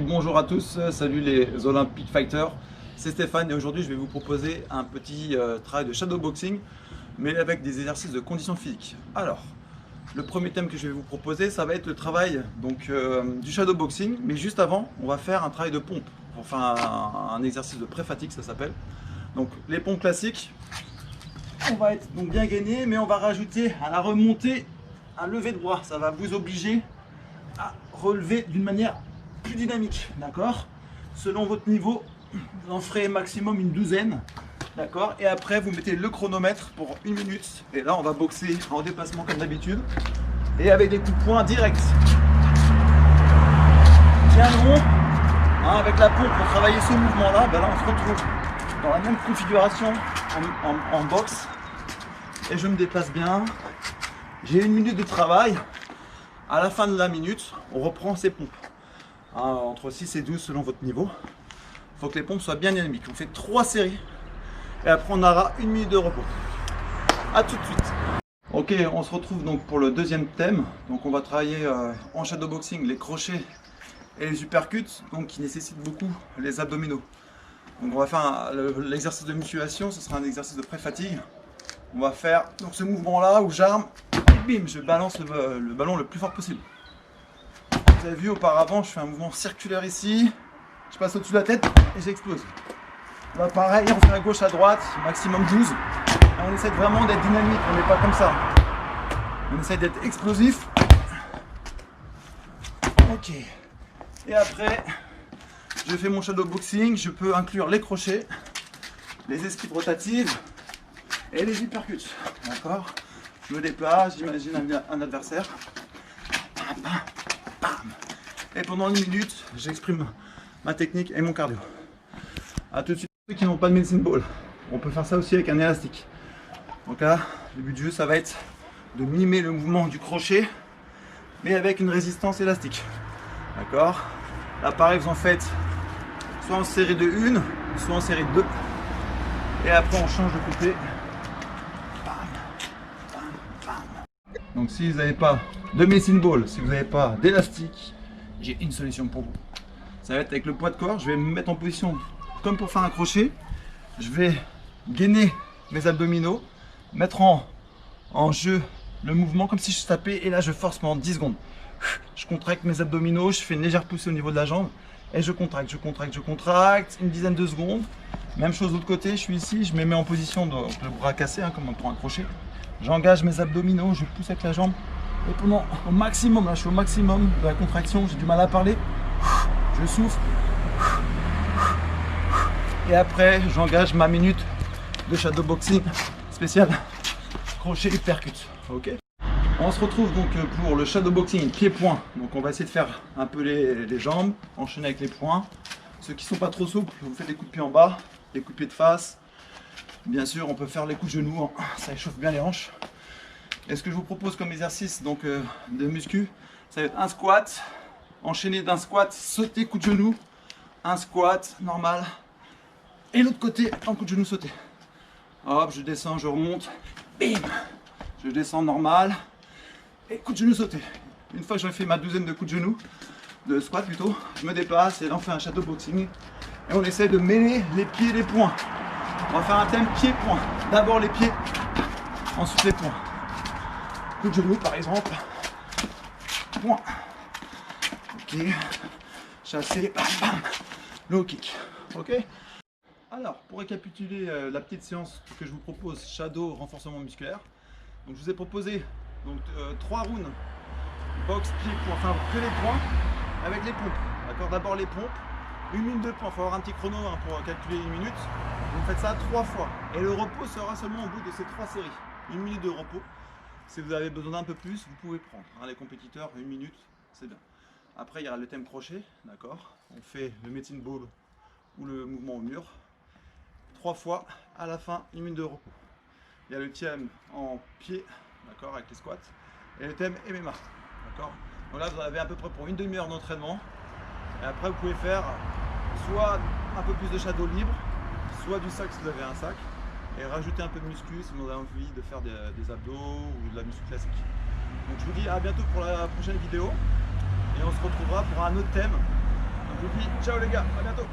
Bonjour à tous, salut les Olympic Fighters, c'est Stéphane et aujourd'hui je vais vous proposer un petit travail de shadowboxing mais avec des exercices de condition physique. Alors, le premier thème que je vais vous proposer ça va être le travail du shadowboxing, mais juste avant on va faire un travail de pompe, enfin un exercice de pré-fatigue ça s'appelle. Donc les pompes classiques, on va être donc bien gainé mais on va rajouter à la remontée un lever de bras, ça va vous obliger à relever d'une manière plus dynamique, d'accord? Selon votre niveau, vous en ferez maximum une douzaine, d'accord? Et après, vous mettez le chronomètre pour 1 minute. Et là, on va boxer en déplacement comme d'habitude et avec des coups de poing directs. Bien long, hein, avec la pompe pour travailler ce mouvement-là. Ben là, on se retrouve dans la même configuration en boxe. Et je me déplace bien. J'ai 1 minute de travail. À la fin de la minute, on reprend ses pompes. Entre 6 et 12 selon votre niveau. Il faut que les pompes soient bien dynamiques. On fait 3 séries et après on aura 1 minute de repos. A tout de suite. Ok, on se retrouve donc pour le deuxième thème. Donc on va travailler en shadowboxing les crochets et les uppercuts, donc qui nécessitent beaucoup les abdominaux. Donc on va faire l'exercice de musculation, ce sera un exercice de pré-fatigue. On va faire donc ce mouvement là où j'arme et bim, je balance le ballon le plus fort possible. Vous avez vu auparavant, je fais un mouvement circulaire ici, je passe au-dessus de la tête et j'explose. Là pareil, on fait à gauche, à droite, maximum 12. Et on essaie vraiment d'être dynamique, on n'est pas comme ça. On essaie d'être explosif. Ok. Et après, je fais mon shadowboxing, je peux inclure les crochets, les esquives rotatives et les uppercuts. D'accord? Je me déplace, j'imagine un adversaire. Et pendant 1 minute, j'exprime ma technique et mon cardio. A tout de suite, ceux qui n'ont pas de medicine ball, on peut faire ça aussi avec un élastique. Donc là, le but du jeu, ça va être de mimer le mouvement du crochet, mais avec une résistance élastique. D'accord? Là, pareil, vous en faites soit en série de 1, soit en série de 2. Et après, on change de côté. Bam, bam, bam. Donc si vous n'avez pas de medicine ball, si vous n'avez pas d'élastique, j'ai une solution pour vous. Ça va être avec le poids de corps, je vais me mettre en position comme pour faire un crochet. Je vais gainer mes abdominaux, mettre en jeu le mouvement comme si je tapais et là je force pendant 10 secondes. Je contracte mes abdominaux, je fais une légère poussée au niveau de la jambe et je contracte, une dizaine de secondes. Même chose de l'autre côté, je suis ici, je me mets en position donc le bras cassé comme pour un crochet. J'engage mes abdominaux, je pousse avec la jambe. Et pendant au maximum, là je suis au maximum de la contraction, j'ai du mal à parler. Je souffle. Et après, j'engage ma minute de shadowboxing spécial crochet uppercut. Ok. On se retrouve donc pour le shadowboxing pied-point. Donc on va essayer de faire un peu les jambes, enchaîner avec les poings. Ceux qui ne sont pas trop souples, vous faites des coups de pied en bas, des coups de pied de face. Bien sûr, on peut faire les coups de genoux, ça échauffe bien les hanches. Et ce que je vous propose comme exercice donc, de muscu, ça va être un squat, enchaîné d'un squat, sauter, coup de genou, un squat normal, et l'autre côté, un coup de genou sauté. Hop, je descends, je remonte, bim, je descends normal, et coup de genou sauté. Une fois que j'aurai fait ma douzaine de coups de genou, de squat plutôt, je me déplace et là on fait un shadowboxing. Et on essaie de mêler les pieds et les poings. On va faire un thème pied-point. D'abord les pieds, ensuite les poings. Coup de genou par exemple. Point. Ok. Chassé. Bam, bam. Low kick. Ok. Alors, pour récapituler la petite séance que je vous propose, shadow renforcement musculaire. Donc je vous ai proposé donc 3 rounds boxe pied point, enfin que les points avec les pompes. D'accord. D'abord les pompes. 1 minute de points. Il faut avoir un petit chrono pour calculer 1 minute. Vous faites ça 3 fois. Et le repos sera seulement au bout de ces 3 séries. 1 minute de repos. Si vous avez besoin d'un peu plus, vous pouvez prendre. Les compétiteurs, 1 minute, c'est bien. Après, il y aura le thème crochet, d'accord. On fait le medicine ball ou le mouvement au mur. 3 fois, à la fin, 1 minute de repos. Il y a le thème en pied, d'accord, avec les squats. Et le thème MMA, d'accord. Donc là, vous en avez à peu près pour une demi-heure d'entraînement. Et après, vous pouvez faire soit un peu plus de shadow libre, soit du sac si vous avez un sac. Et rajouter un peu de muscu si vous avez envie de faire des abdos ou de la muscu classique. Donc je vous dis à bientôt pour la prochaine vidéo et on se retrouvera pour un autre thème Je vous dis ciao les gars, à bientôt.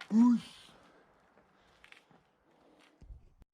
Pousse.